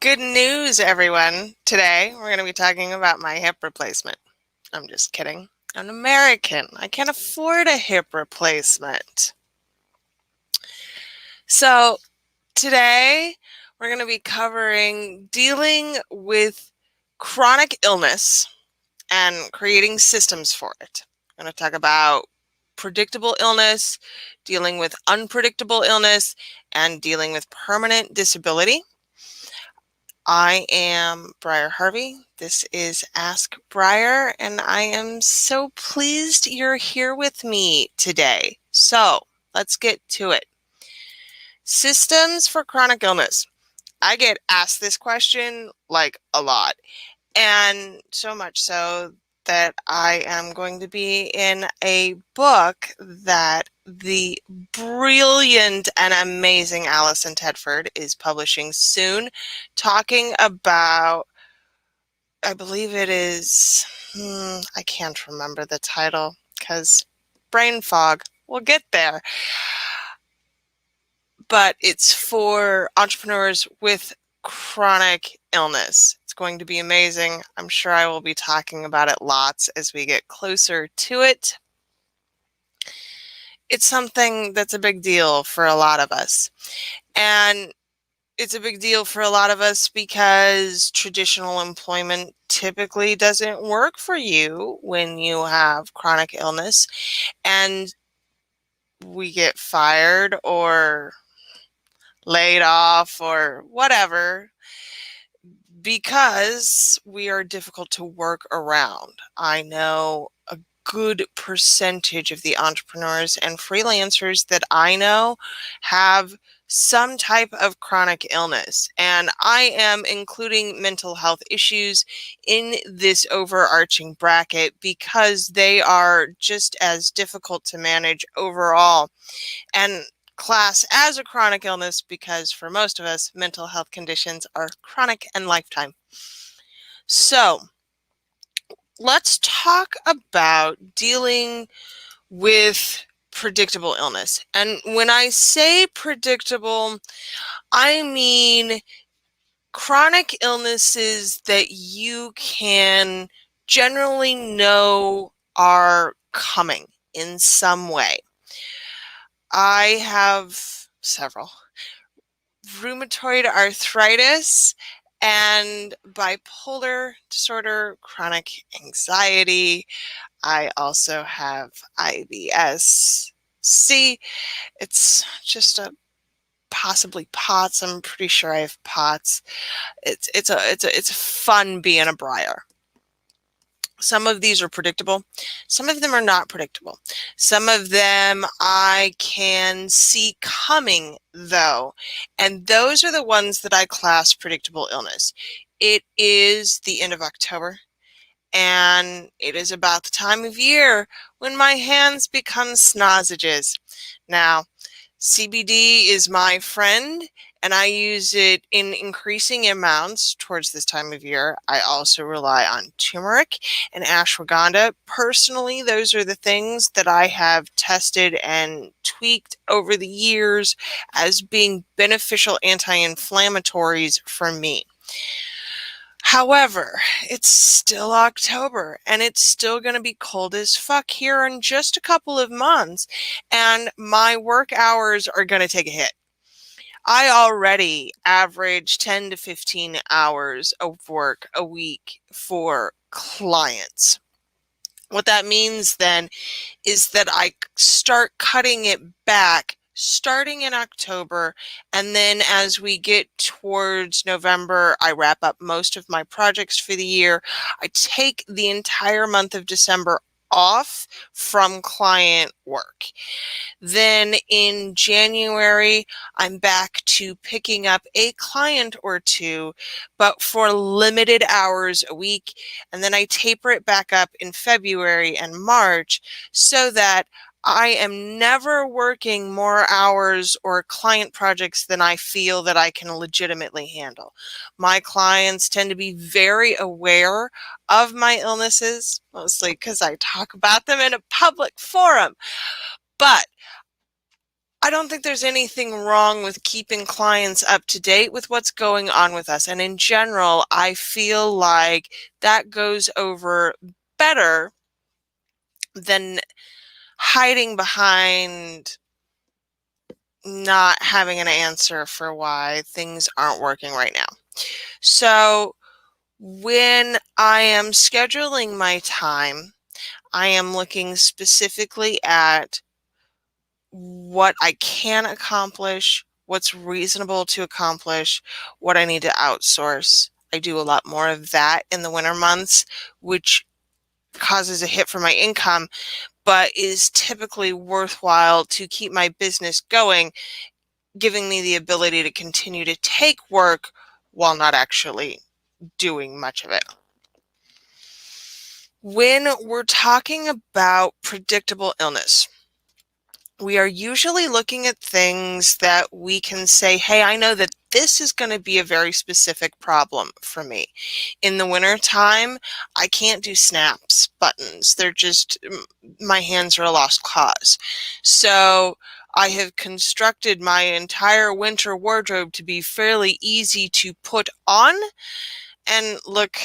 Good news, everyone. Today, we're going to be talking about my hip replacement. I'm just kidding. I'm American. I can't afford a hip replacement. So, today, we're going to be covering dealing with chronic illness and creating systems for it. I'm going to talk about predictable illness, dealing with unpredictable illness, and dealing with permanent disability. I am Briar Harvey. This is Ask Briar, and I am so pleased you're here with me today. So let's get to it. Systems for chronic illness. I get asked this question like a lot, and so much so that I am going to be in a book that the brilliant and amazing Allison Tedford is publishing soon, talking about, I believe it is, I can't remember the title because brain fog. We'll get there. But it's for entrepreneurs with chronic illness. It's going to be amazing. I'm sure I will be talking about it lots as we get closer to it. It's something that's a big deal for a lot of us. And it's a big deal for a lot of us because traditional employment typically doesn't work for you when you have chronic illness and we get fired or laid off or whatever because we are difficult to work around. I know a good percentage of the entrepreneurs and freelancers that I know have some type of chronic illness, and I am including mental health issues in this overarching bracket because they are just as difficult to manage overall and class as a chronic illness because for most of us, mental health conditions are chronic and lifetime. So let's talk about dealing with predictable illness. And when I say predictable, I mean chronic illnesses that you can generally know are coming in some way. I have several. Rheumatoid arthritis and bipolar disorder, chronic anxiety. I also have IBS-C. It's just a possibly POTS. I'm pretty sure I have POTS. It's fun being a Briar. Some of these are predictable. Some of them are not predictable. Some of them I can see coming, though, and those are the ones that I class predictable illness. It is the end of October, and it is about the time of year when my hands become snozzages. Now, CBD is my friend, and I use it in increasing amounts towards this time of year. I also rely on turmeric and ashwagandha. Personally, those are the things that I have tested and tweaked over the years as being beneficial anti-inflammatories for me. However, it's still October and it's still going to be cold as fuck here in just a couple of months, and my work hours are going to take a hit. I already average 10 to 15 hours of work a week for clients. What that means then is that I start cutting it back starting in October, and then as we get towards November, I wrap up most of my projects for the year. I take the entire month of December off from client work. Then in January, I'm back to picking up a client or two, but for limited hours a week. And then I taper it back up in February and March so that I am never working more hours or client projects than I feel that I can legitimately handle. My clients tend to be very aware of my illnesses, mostly because I talk about them in a public forum. But I don't think there's anything wrong with keeping clients up to date with what's going on with us. And in general, I feel like that goes over better than hiding behind not having an answer for why things aren't working right now. So when I am scheduling my time, I am looking specifically at what I can accomplish, what's reasonable to accomplish, what I need to outsource. I do a lot more of that in the winter months, which causes a hit for my income, but is typically worthwhile to keep my business going, giving me the ability to continue to take work while not actually doing much of it. When we're talking about predictable illness, we are usually looking at things that we can say, hey, I know that this is going to be a very specific problem for me. In the winter time, I can't do snaps buttons. They're just, my hands are a lost cause. So I have constructed my entire winter wardrobe to be fairly easy to put on and look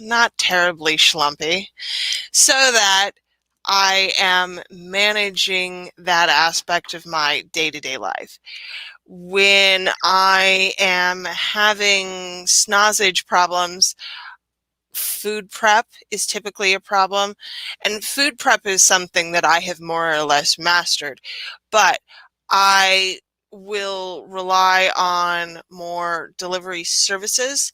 not terribly schlumpy, so that I am managing that aspect of my day-to-day life. When I am having snozzage problems, food prep is typically a problem, and food prep is something that I have more or less mastered, but I will rely on more delivery services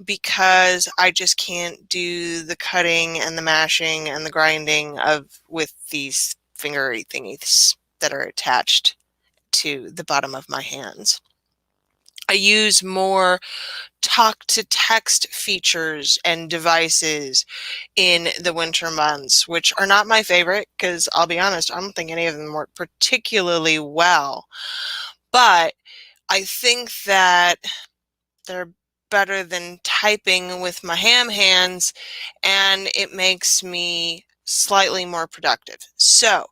because I just can't do the cutting and the mashing and the grinding with these fingery thingies that are attached to the bottom of my hands. I use more talk to text features and devices in the winter months, which are not my favorite because I'll be honest, I don't think any of them work particularly well. But I think that they're better than typing with my ham hands, and it makes me slightly more productive. So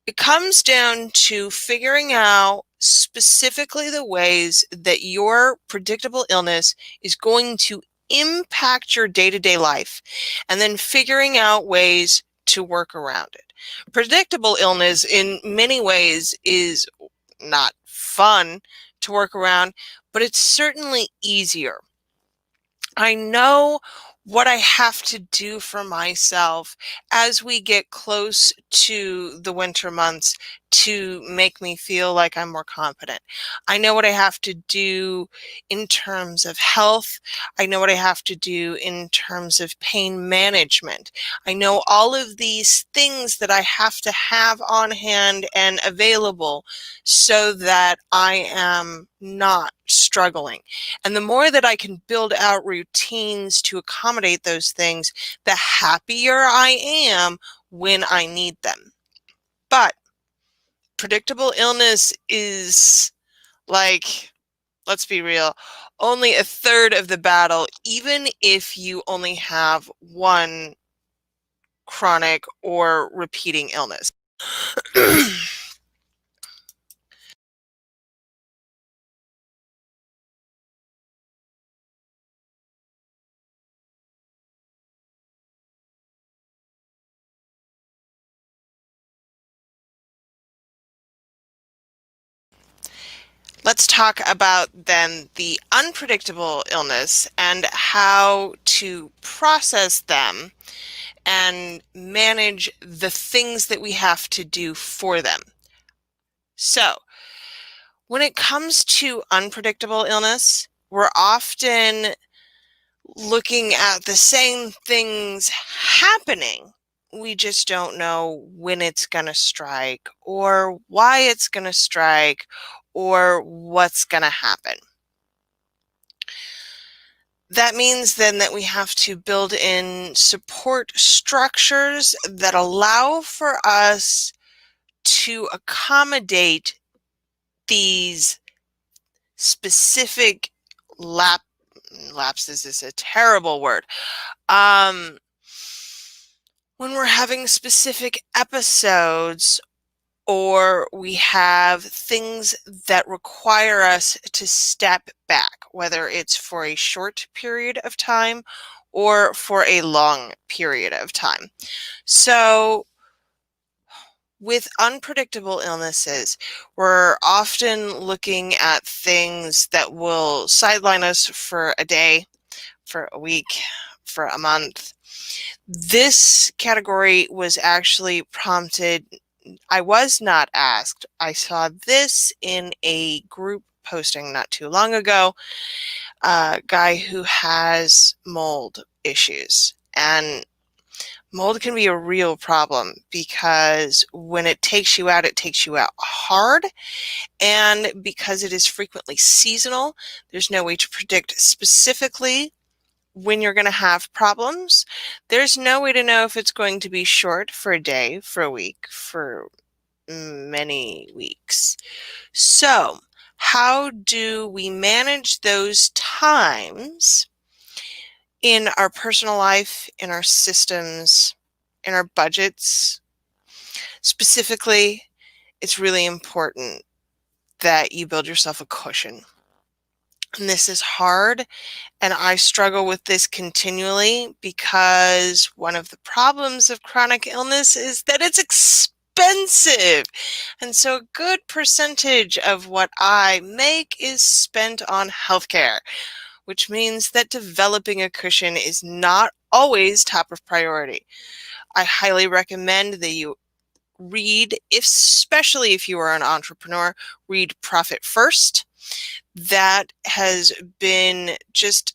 it comes down to figuring out specifically the ways that your predictable illness is going to impact your day-to-day life, and then figuring out ways to work around it. Predictable illness in many ways is not fun to work around, but it's certainly easier. I know what I have to do for myself as we get close to the winter months to make me feel like I'm more confident. I know what I have to do in terms of health. I know what I have to do in terms of pain management. I know all of these things that I have to have on hand and available so that I am not struggling. And the more that I can build out routines to accommodate those things, the happier I am when I need them. But predictable illness is, like, let's be real, only a third of the battle, even if you only have one chronic or repeating illness. Let's talk about then the unpredictable illness and how to process them and manage the things that we have to do for them. So, when it comes to unpredictable illness, we're often looking at the same things happening. We just don't know when it's going to strike or why it's going to strike or what's going to happen. That means then that we have to build in support structures that allow for us to accommodate these specific lapses is a terrible word. When we're having specific episodes or we have things that require us to step back, whether it's for a short period of time or for a long period of time. So with unpredictable illnesses, we're often looking at things that will sideline us for a day, for a week, for a month. This category was actually prompted. I was not asked. I saw this in a group posting not too long ago, a guy who has mold issues. And mold can be a real problem because when it takes you out hard. And because it is frequently seasonal, there's no way to predict specifically when you're going to have problems. There's no way to know if it's going to be short for a day, for a week, for many weeks. So, how do we manage those times in our personal life, in our systems, in our budgets? Specifically, it's really important that you build yourself a cushion. And this is hard, and I struggle with this continually because one of the problems of chronic illness is that it's expensive. And so a good percentage of what I make is spent on healthcare, which means that developing a cushion is not always top of priority. I highly recommend that you read, especially if you are an entrepreneur, read Profit First. That has been just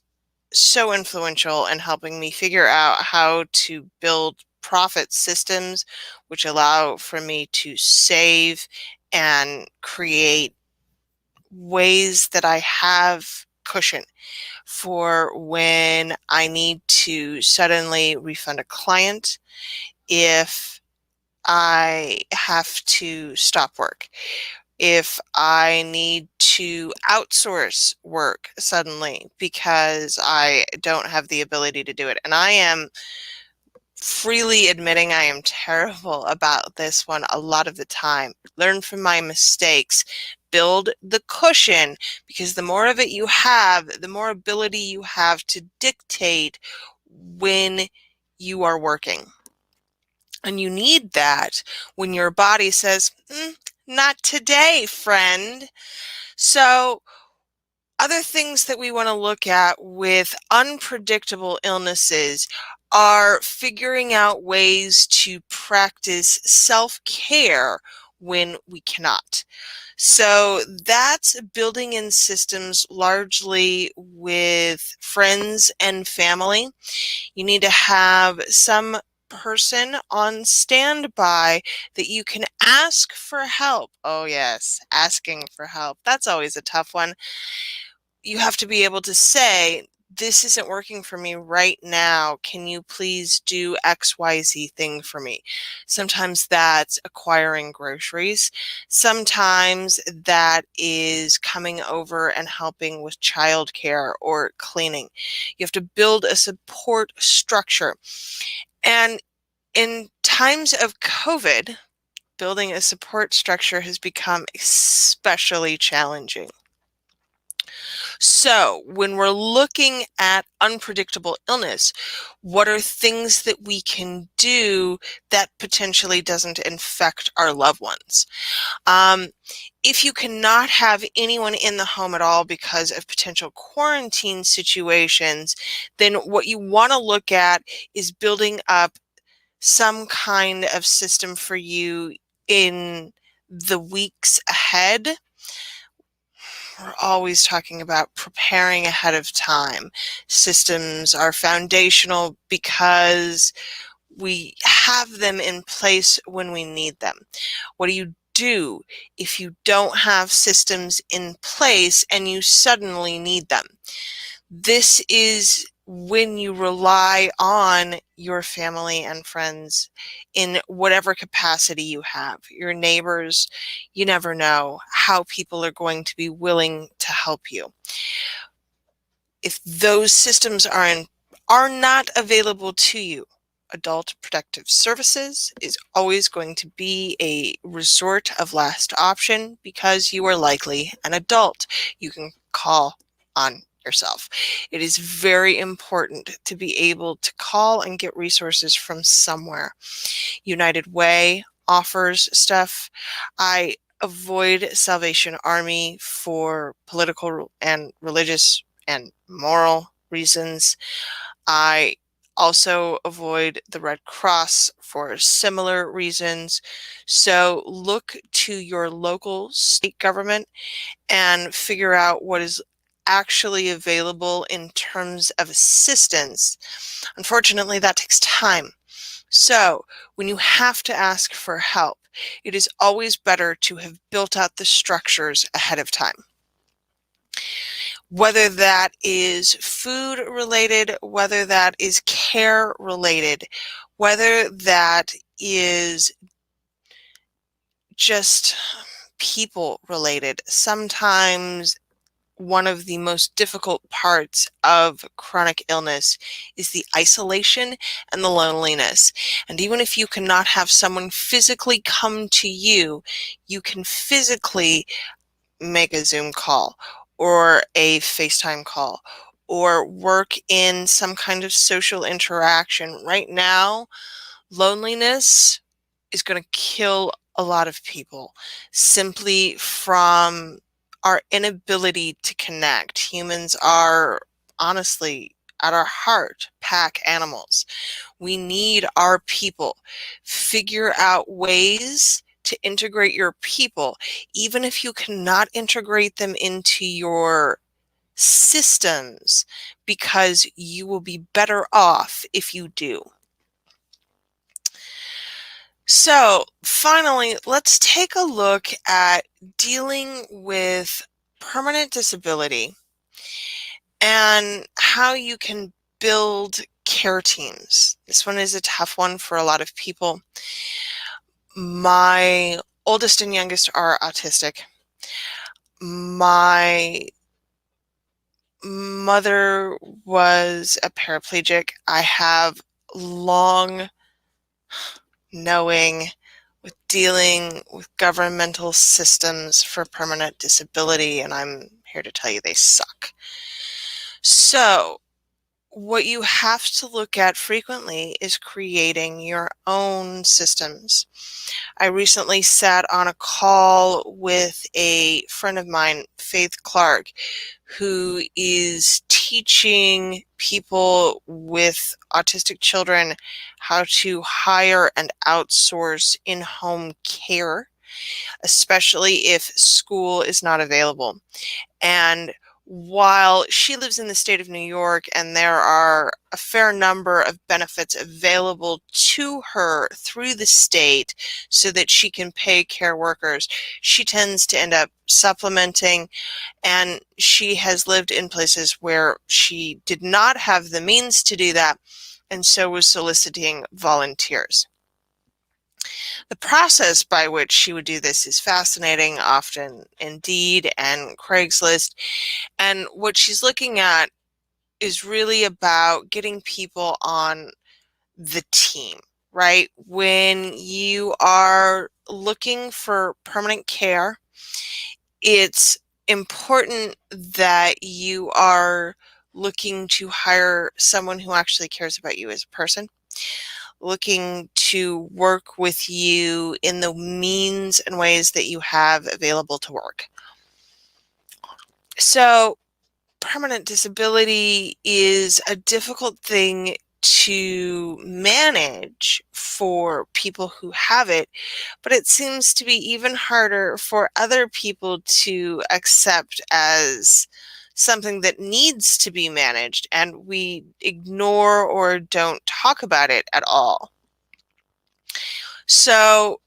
so influential in helping me figure out how to build profit systems which allow for me to save and create ways that I have cushion for when I need to suddenly refund a client, if I have to stop work, if I need to outsource work suddenly because I don't have the ability to do it. And I am freely admitting I am terrible about this one a lot of the time. Learn from my mistakes. Build the cushion, because the more of it you have, the more ability you have to dictate when you are working. And you need that when your body says, not today, friend. So other things that we want to look at with unpredictable illnesses are figuring out ways to practice self-care when we cannot. So that's building in systems largely with friends and family. You need to have some person on standby that you can ask for help. Oh yes, asking for help. That's always a tough one. You have to be able to say, this isn't working for me right now. Can you please do XYZ thing for me? Sometimes that's acquiring groceries. Sometimes that is coming over and helping with childcare or cleaning. You have to build a support structure. And in times of COVID, building a support structure has become especially challenging. So when we're looking at unpredictable illness, what are things that we can do that potentially doesn't infect our loved ones? If you cannot have anyone in the home at all because of potential quarantine situations, then what you want to look at is building up some kind of system for you in the weeks ahead. We're always talking about preparing ahead of time. Systems are foundational because we have them in place when we need them. What do you do if you don't have systems in place and you suddenly need them? This is when you rely on your family and friends in whatever capacity you have. Your neighbors, you never know how people are going to be willing to help you. If those systems are not available to you, Adult Protective Services is always going to be a resort of last option because you are likely an adult. You can call on yourself. It is very important to be able to call and get resources from somewhere. United Way offers stuff. I avoid Salvation Army for political and religious and moral reasons. I also avoid the Red Cross for similar reasons. So look to your local state government and figure out what is actually available in terms of assistance. Unfortunately, that takes time. So when you have to ask for help, it is always better to have built out the structures ahead of time. Whether that is food related, whether that is care related, whether that is just people related. Sometimes one of the most difficult parts of chronic illness is the isolation and the loneliness. And even if you cannot have someone physically come to you, you can physically make a Zoom call or a FaceTime call or work in some kind of social interaction. Right now, loneliness is going to kill a lot of people simply from our inability to connect. Humans are honestly, at our heart, pack animals. We need our people. Figure out ways to integrate your people, even if you cannot integrate them into your systems, because you will be better off if you do. So finally, let's take a look at dealing with permanent disability and how you can build care teams. This one is a tough one for a lot of people. My oldest and youngest are autistic. My mother was a paraplegic. I have long knowing with dealing with governmental systems for permanent disability, and I'm here to tell you they suck. So what you have to look at frequently is creating your own systems. I recently sat on a call with a friend of mine, Faith Clark, who is teaching people with autistic children how to hire and outsource in-home care, especially if school is not available. And while she lives in the state of New York and there are a fair number of benefits available to her through the state so that she can pay care workers, she tends to end up supplementing, and she has lived in places where she did not have the means to do that and so was soliciting volunteers. The process by which she would do this is fascinating, often Indeed and Craigslist. And what she's looking at is really about getting people on the team, right? When you are looking for permanent care, it's important that you are looking to hire someone who actually cares about you as a person, looking to work with you in the means and ways that you have available to work. So permanent disability is a difficult thing to manage for people who have it, but it seems to be even harder for other people to accept as something that needs to be managed, and we ignore or don't talk about it at all. So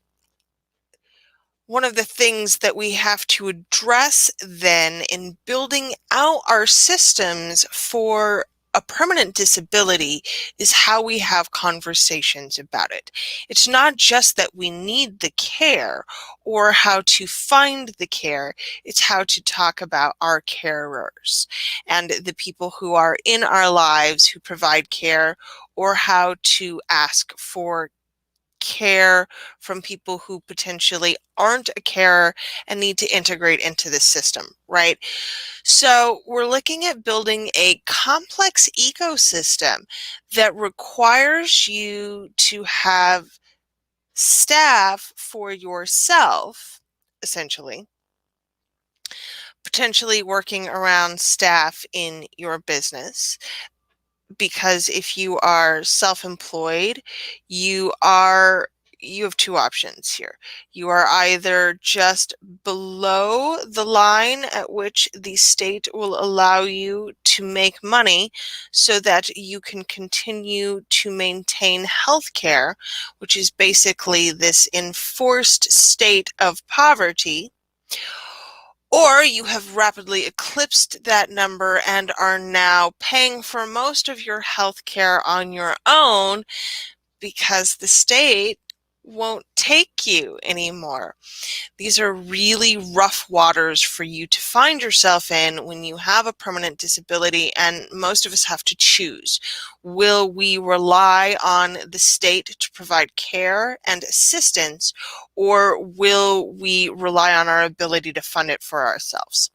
one of the things that we have to address then in building out our systems for a permanent disability is how we have conversations about it. It's not just that we need the care or how to find the care, it's how to talk about our carers and the people who are in our lives who provide care, or how to ask for care from people who potentially aren't a carer and need to integrate into the system, right? So we're looking at building a complex ecosystem that requires you to have staff for yourself, essentially, potentially working around staff in your business. Because if you are self-employed, you are you have two options here. You are either just below the line at which the state will allow you to make money so that you can continue to maintain health care, which is basically this enforced state of poverty, or you have rapidly eclipsed that number and are now paying for most of your health care on your own because the state won't take you anymore. These are really rough waters for you to find yourself in when you have a permanent disability, and most of us have to choose. Will we rely on the state to provide care and assistance, or will we rely on our ability to fund it for ourselves?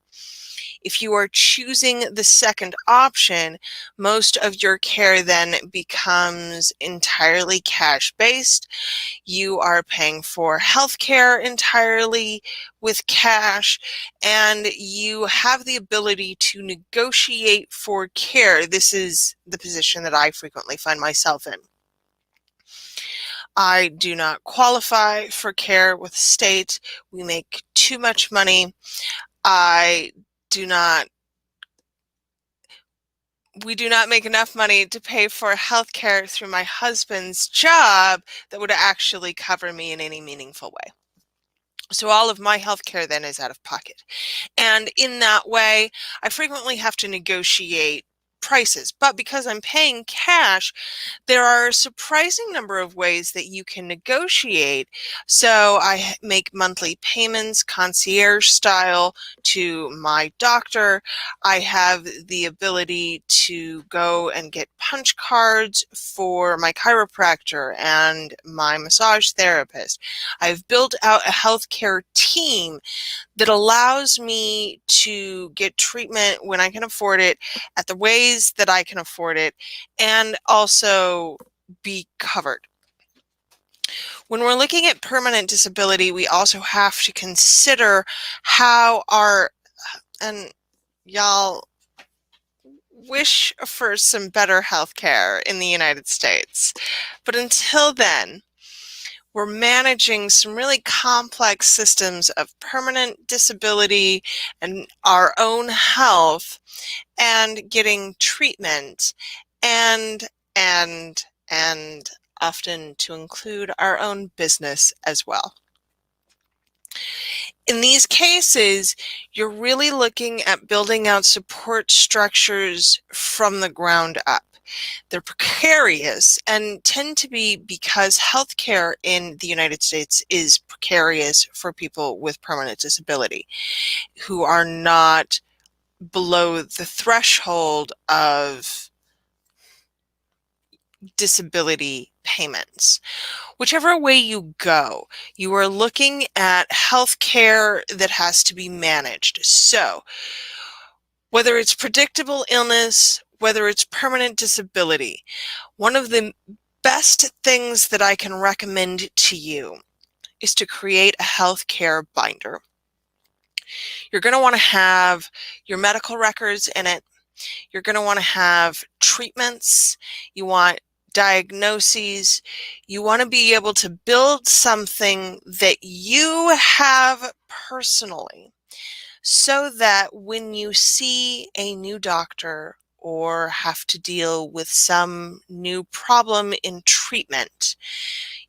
If you are choosing the second option, most of your care then becomes entirely cash-based. You are paying for healthcare entirely with cash, and you have the ability to negotiate for care. This is the position that I frequently find myself in. I do not qualify for care with the state. We make too much money. I do not we do not make enough money to pay for health care through my husband's job that would actually cover me in any meaningful way. So all of my health care then is out of pocket. And in that way, I frequently have to negotiate prices. But because I'm paying cash, there are a surprising number of ways that you can negotiate. So I make monthly payments, concierge style, to my doctor. I have the ability to go and get punch cards for my chiropractor and my massage therapist. I've built out a healthcare team that allows me to get treatment when I can afford it, at the ways that I can afford it, and also be covered. When we're looking at permanent disability, we also have to consider how and y'all wish for some better health care in the United States. But until then, we're managing some really complex systems of permanent disability and our own health and getting treatment and and and often to include our own business as well. In these cases, you're really looking at building out support structures from the ground up. They're precarious and tend to be because healthcare in the United States is precarious for people with permanent disability who are not below the threshold of disability payments. Whichever way you go, you are looking at healthcare that has to be managed. So whether it's predictable illness, whether it's permanent disability, one of the best things that I can recommend to you is to create a healthcare binder. You're going to want to have your medical records in it. You're going to want to have treatments. You want diagnoses. You want to be able to build something that you have personally, so that when you see a new doctor or have to deal with some new problem in treatment,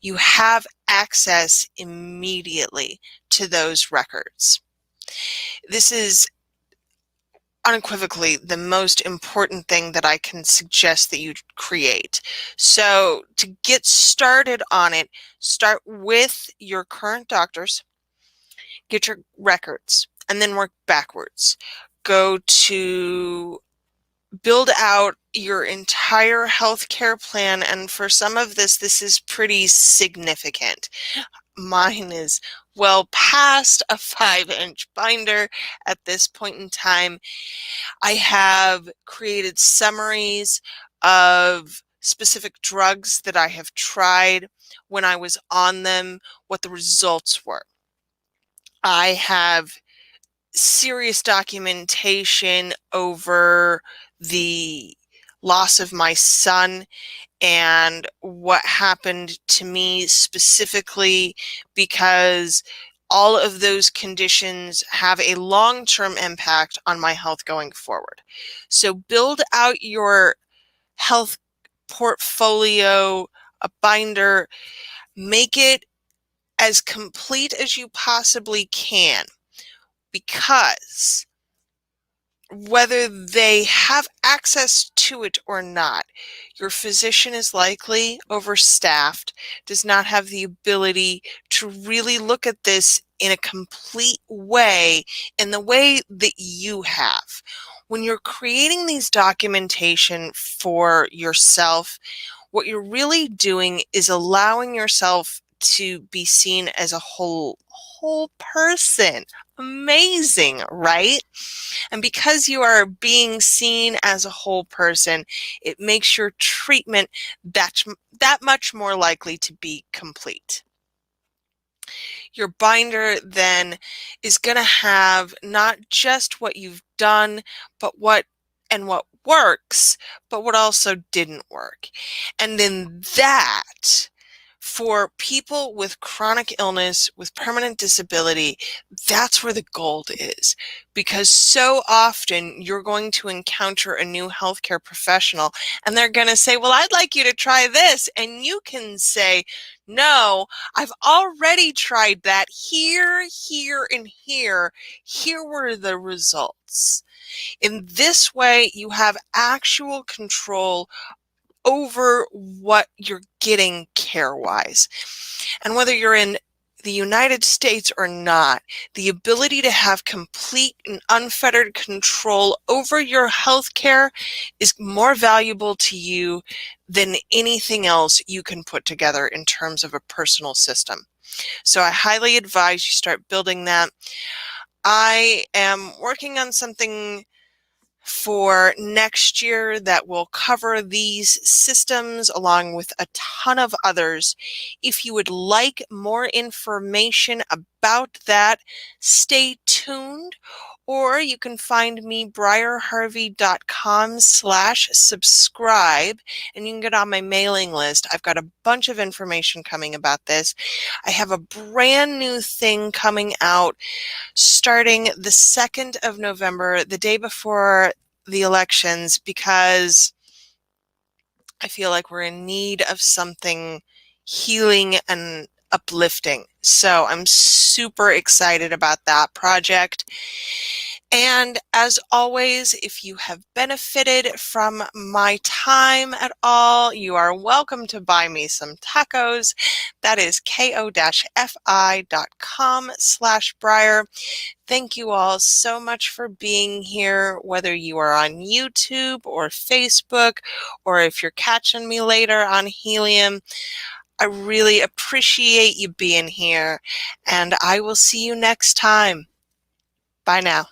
you have access immediately to those records. This is unequivocally the most important thing that I can suggest that you create. So to get started on it, start with your current doctors, get your records, and then work backwards. Go to build out your entire healthcare plan, and for some of this is pretty significant. Mine is well past a 5-inch binder at this point in time. I have created summaries of specific drugs that I have tried, when I was on them, what the results were. I have serious documentation over the loss of my son and what happened to me specifically, because all of those conditions have a long-term impact on my health going forward. So build out your health portfolio, a binder, make it as complete as you possibly can, because whether they have access to it or not, your physician is likely overstaffed, does not have the ability to really look at this in a complete way, in the way that you have. When you're creating these documentation for yourself, what you're really doing is allowing yourself to be seen as a whole person. Amazing, right? And because you are being seen as a whole person, it makes your treatment that much more likely to be complete. Your binder then is going to have not just what you've done, but what works, but what also didn't work. And then that, for people with chronic illness, with permanent disability, that's where the gold is. Because so often you're going to encounter a new healthcare professional and they're going to say, well, I'd like you to try this. And you can say, no, I've already tried that here, and here. Here were the results. In this way, you have actual control over what you're getting care-wise. And whether you're in the United States or not, the ability to have complete and unfettered control over your health care is more valuable to you than anything else you can put together in terms of a personal system. So I highly advise you start building that. I am working on something for next year that will cover these systems along with a ton of others. If you would like more information about that, stay tuned, or you can find me briarharvey.com/subscribe, and you can get on my mailing list. I've got a bunch of information coming about this. I have a brand new thing coming out starting the 2nd of November, the day before the elections, because I feel like we're in need of something healing and uplifting. So I'm super excited about that project. And as always, if you have benefited from my time at all, you are welcome to buy me some tacos. That is ko-fi.com/Briar. Thank you all so much for being here, whether you are on YouTube or Facebook, or if you're catching me later on Helium. I really appreciate you being here, and I will see you next time. Bye now.